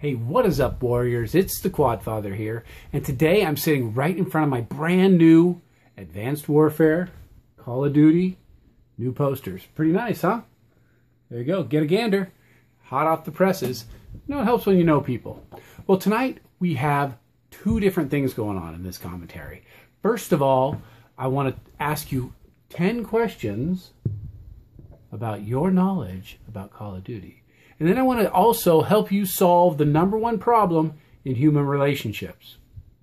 Hey, what is up, Warriors? It's the Quad Father here, and today I'm sitting right in front of my brand new Advanced Warfare, Call of Duty, new posters. Pretty nice, huh? There you go. Get a gander. Hot off the presses. You know, it helps when you know people. Well, tonight we have two different things going on in this commentary. First of all, I want to ask you 10 questions about your knowledge about Call of Duty. And then I want to also help you solve the #1 problem in human relationships.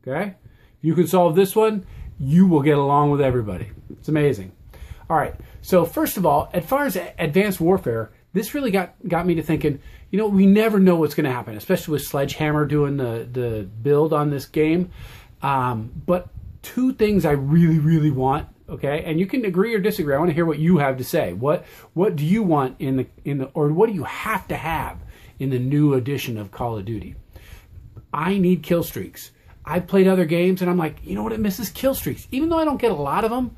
Okay? If you can solve this one, you will get along with everybody. It's amazing. All right. So first of all, as far as Advanced Warfare, this really got me to thinking, you know, we never know what's going to happen, especially with Sledgehammer doing the build on this game. But two things I really want. Okay, and you can agree or disagree. I want to hear what you have to say. What do you want in the or what do you have to have in the new edition of Call of Duty? I need kill streaks. I've played other games and I'm like, you know what, it misses kill streaks. Even though I don't get a lot of them,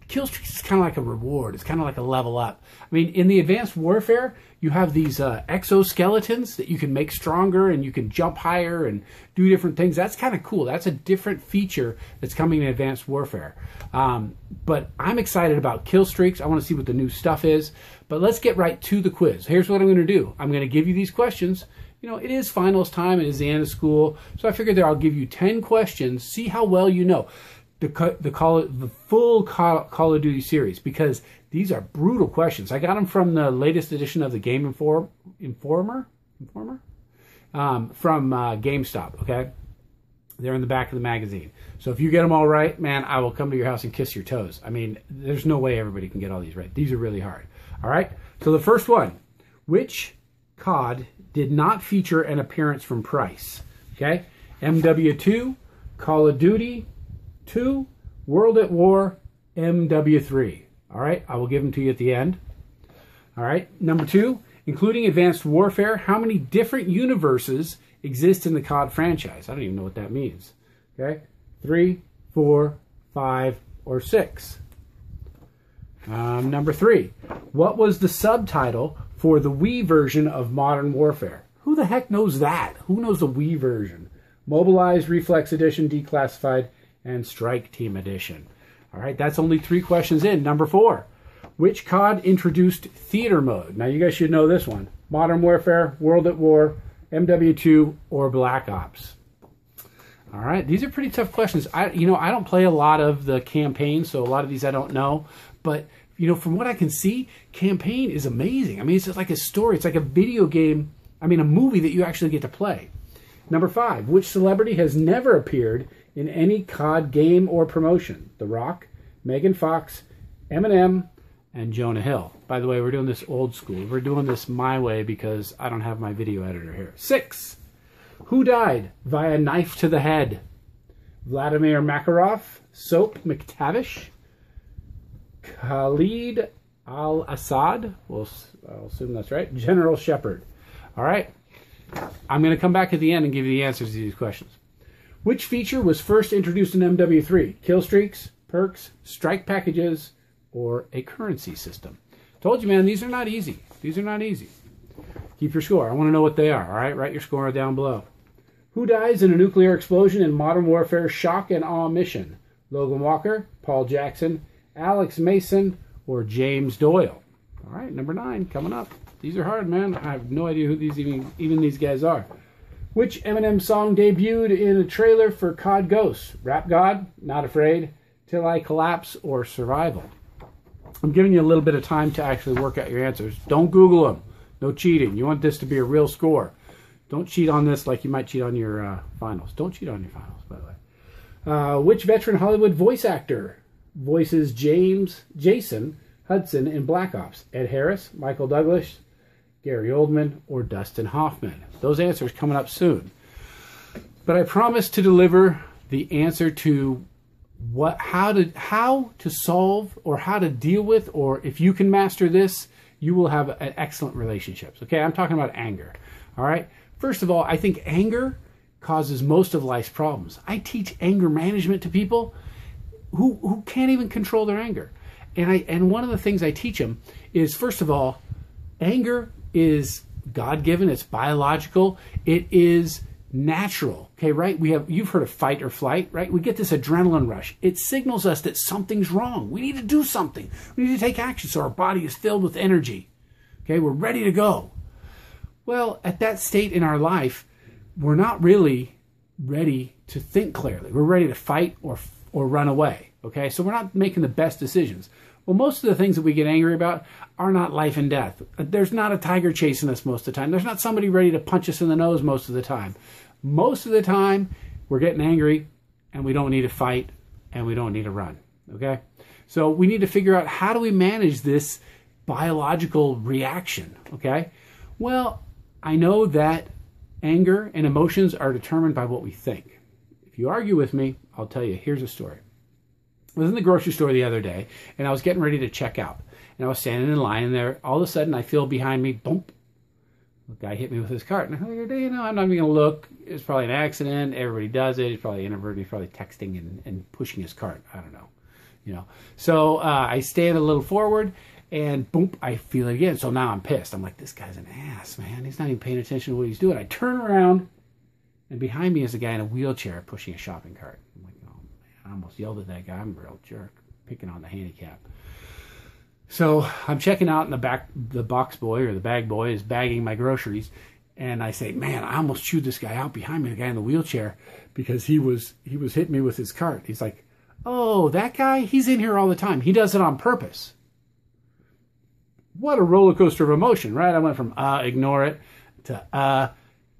kill streaks is kind of like a reward. It's kind of like a level up. I mean, in the Advanced Warfare, you have these exoskeletons that you can make stronger and you can jump higher and do different things. That's kind of cool. That's a different feature that's coming in Advanced Warfare. But I'm excited about kill streaks. I want to see what the new stuff is. But let's get right to the quiz. Here's what I'm going to do. I'm going to give you these questions. You know, it is finals time. It is the end of school. So I figured I'll give you 10 questions. See how well you know the full Call of Duty series, because these are brutal questions. I got them from the latest edition of the Game Informer from GameStop. Okay, they're in the back of the magazine. So if you get them all right, man, I will come to your house and kiss your toes. I mean, there's no way everybody can get all these right. These are really hard. All right. So the first one: which COD did not feature an appearance from Price? Okay, MW2, Call of Duty 2, World at War, MW3. All right, I will give them to you at the end. All right, number 2, including Advanced Warfare, how many different universes exist in the COD franchise? I don't even know what that means. Okay, 3, 4, 5, or 6. Number 3, what was the subtitle for the Wii version of Modern Warfare? Who the heck knows that? Who knows the Wii version? Mobilized, Reflex Edition, Declassified, and Strike Team Edition. All right, that's only 3 questions in. Number 4, which COD introduced theater mode? Now, you guys should know this one. Modern Warfare, World at War, MW2, or Black Ops. All right, these are pretty tough questions. I don't play a lot of the campaign, so a lot of these I don't know. But, you know, from what I can see, campaign is amazing. I mean, it's just like a story. It's like a video game, a movie that you actually get to play. Number 5, which celebrity has never appeared in any COD game or promotion? The Rock, Megan Fox, Eminem, and Jonah Hill. By the way, we're doing this old school. We're doing this my way because I don't have my video editor here. 6, who died via knife to the head? Vladimir Makarov, Soap McTavish, Khalid al-Assad, I'll assume that's right, General Shepard. All right, I'm going to come back at the end and give you the answers to these questions. Which feature was first introduced in MW3? Kill streaks, perks, strike packages, or a currency system? Told you, man, these are not easy. These are not easy. Keep your score. I want to know what they are, all right? Write your score down below. Who dies in a nuclear explosion in Modern Warfare Shock and Awe Mission? Logan Walker, Paul Jackson, Alex Mason, or James Doyle? All right, number 9 coming up. These are hard, man. I have no idea who these even these guys are. Which Eminem song debuted in a trailer for COD Ghosts? Rap God, Not Afraid, Till I Collapse, or Survival? I'm giving you a little bit of time to actually work out your answers. Don't Google them. No cheating. You want this to be a real score. Don't cheat on this like you might cheat on your finals. Don't cheat on your finals, by the way. Which veteran Hollywood voice actor voices Jason Hudson in Black Ops? Ed Harris, Michael Douglas, Gary Oldman, or Dustin Hoffman? Those answers coming up soon. But I promise to deliver the answer to how to solve, or how to deal with, or if you can master this, you will have an excellent relationships. Okay, I'm talking about anger. All right. First of all, I think anger causes most of life's problems. I teach anger management to people who can't even control their anger. And one of the things I teach them is, first of all, anger is God-given, it's biological, it is natural, okay, right? You've heard of fight or flight, right? We get this adrenaline rush. It signals us that something's wrong. We need to do something. We need to take action so our body is filled with energy, okay? We're ready to go. Well, at that state in our life, we're not really ready to think clearly. We're ready to fight or run away, okay? So we're not making the best decisions. Well, most of the things that we get angry about are not life and death. There's not a tiger chasing us most of the time. There's not somebody ready to punch us in the nose most of the time. Most of the time, we're getting angry, and we don't need to fight, and we don't need to run, okay? So we need to figure out, how do we manage this biological reaction, okay? Well, I know that anger and emotions are determined by what we think. If you argue with me, I'll tell you, here's a story. I was in the grocery store the other day, and I was getting ready to check out. And I was standing in line, and there, all of a sudden, I feel behind me, bump. The guy hit me with his cart. And I figured, I'm not even going to look. It's probably an accident. Everybody does it. He's probably introverted. He's probably texting and pushing his cart. I don't know. So I stand a little forward, and boom, I feel it again. So now I'm pissed. I'm like, this guy's an ass, man. He's not even paying attention to what he's doing. I turn around, and behind me is a guy in a wheelchair pushing a shopping cart. I'm like, oh, man, I almost yelled at that guy. I'm a real jerk, picking on the handicap. So I'm checking out in the back. The box boy or the bag boy is bagging my groceries. And I say, man, I almost chewed this guy out behind me, the guy in the wheelchair, because he was hitting me with his cart. He's like, oh, that guy? He's in here all the time. He does it on purpose. What a roller coaster of emotion, right? I went from ignore it to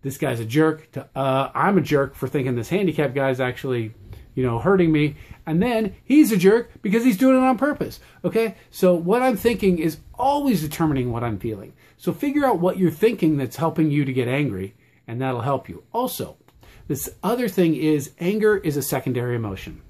this guy's a jerk to I'm a jerk for thinking this handicapped guy's actually, hurting me. And then he's a jerk because he's doing it on purpose. Okay? So what I'm thinking is always determining what I'm feeling. So figure out what you're thinking that's helping you to get angry, and that'll help you. Also, this other thing is anger is a secondary emotion.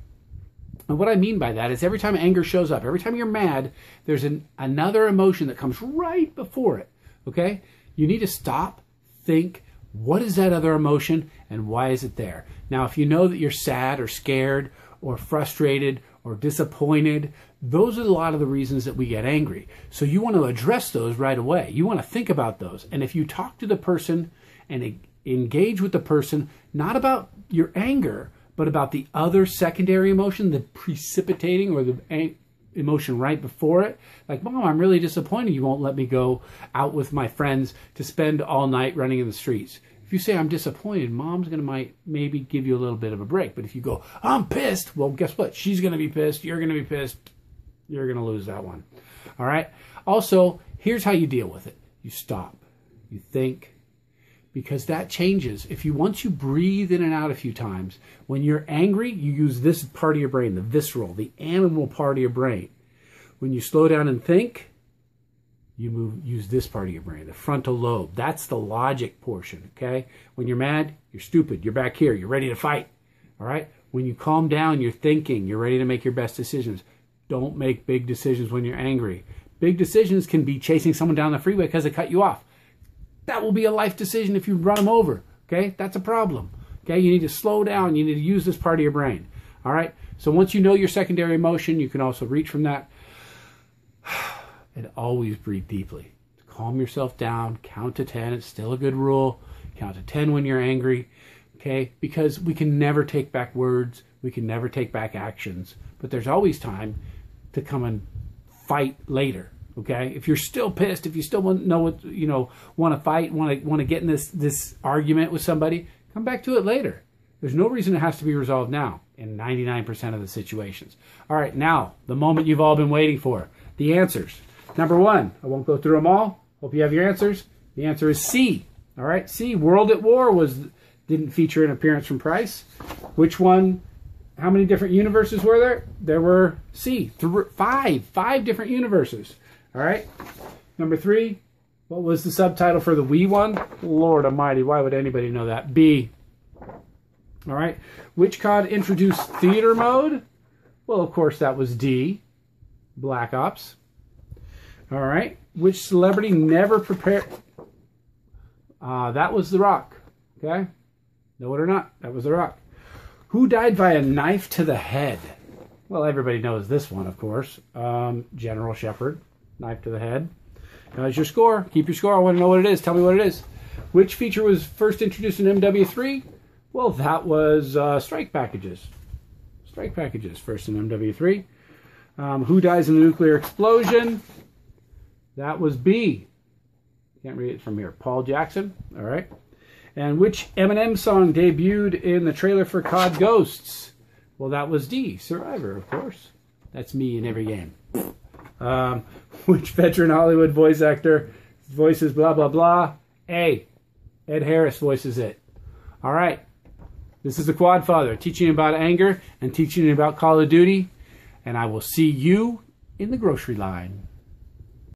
And what I mean by that is every time anger shows up, every time you're mad, there's another emotion that comes right before it. Okay? You need to stop, think, what is that other emotion and why is it there? Now, if you know that you're sad or scared or frustrated or disappointed, those are a lot of the reasons that we get angry. So you want to address those right away. You want to think about those. And if you talk to the person and engage with the person, not about your anger, but about the other secondary emotion, the precipitating or the emotion right before it. Like, Mom, I'm really disappointed you won't let me go out with my friends to spend all night running in the streets. If you say, I'm disappointed, Mom's going to maybe give you a little bit of a break. But if you go, I'm pissed, well, guess what? She's going to be pissed. You're going to be pissed. You're going to lose that one. All right? Also, here's how you deal with it. You stop. You think. Because that changes. Once you breathe in and out a few times, when you're angry, you use this part of your brain, the visceral, the animal part of your brain. When you slow down and think, you use this part of your brain, the frontal lobe. That's the logic portion, okay? When you're mad, you're stupid. You're back here. You're ready to fight, all right? When you calm down, you're thinking. You're ready to make your best decisions. Don't make big decisions when you're angry. Big decisions can be chasing someone down the freeway because they cut you off. That will be a life decision if you run them over, okay? That's a problem, okay? You need to slow down. You need to use this part of your brain, all right? So once you know your secondary emotion, you can also reach from that. And always breathe deeply. Calm yourself down. Count to 10. It's still a good rule. Count to 10 when you're angry, okay? Because we can never take back words. We can never take back actions. But there's always time to come and fight later. Okay, if you're still pissed, if you still want to fight, want to get in this argument with somebody, come back to it later. There's no reason it has to be resolved now in 99% of the situations. All right, now the moment you've all been waiting for, the answers. Number one, I won't go through them all. Hope you have your answers. The answer is C. All right, C. World at War didn't feature an appearance from Price. Which one? How many different universes were there? There were C. Five different universes. All right. Number 3, what was the subtitle for the Wii one? Lord Almighty, why would anybody know that? B. All right. Which COD introduced theater mode? Well, of course, that was D. Black Ops. All right. Which celebrity never prepared? That was The Rock. Okay. Know it or not, that was The Rock. Who died by a knife to the head? Well, everybody knows this one, of course. General Shepard. Knife to the head. How's your score? Keep your score. I want to know what it is. Tell me what it is. Which feature was first introduced in MW3? Well, that was strike packages. Strike packages first in MW3. Who dies in a nuclear explosion? That was B. Can't read it from here. Paul Jackson. All right. And which Eminem song debuted in the trailer for COD Ghosts? Well, that was D. Survivor, of course. That's me in every game. Which veteran Hollywood voice actor voices blah, blah, blah? A. Ed Harris voices it. All right. This is the Quad Father teaching you about anger and teaching you about Call of Duty. And I will see you in the grocery line.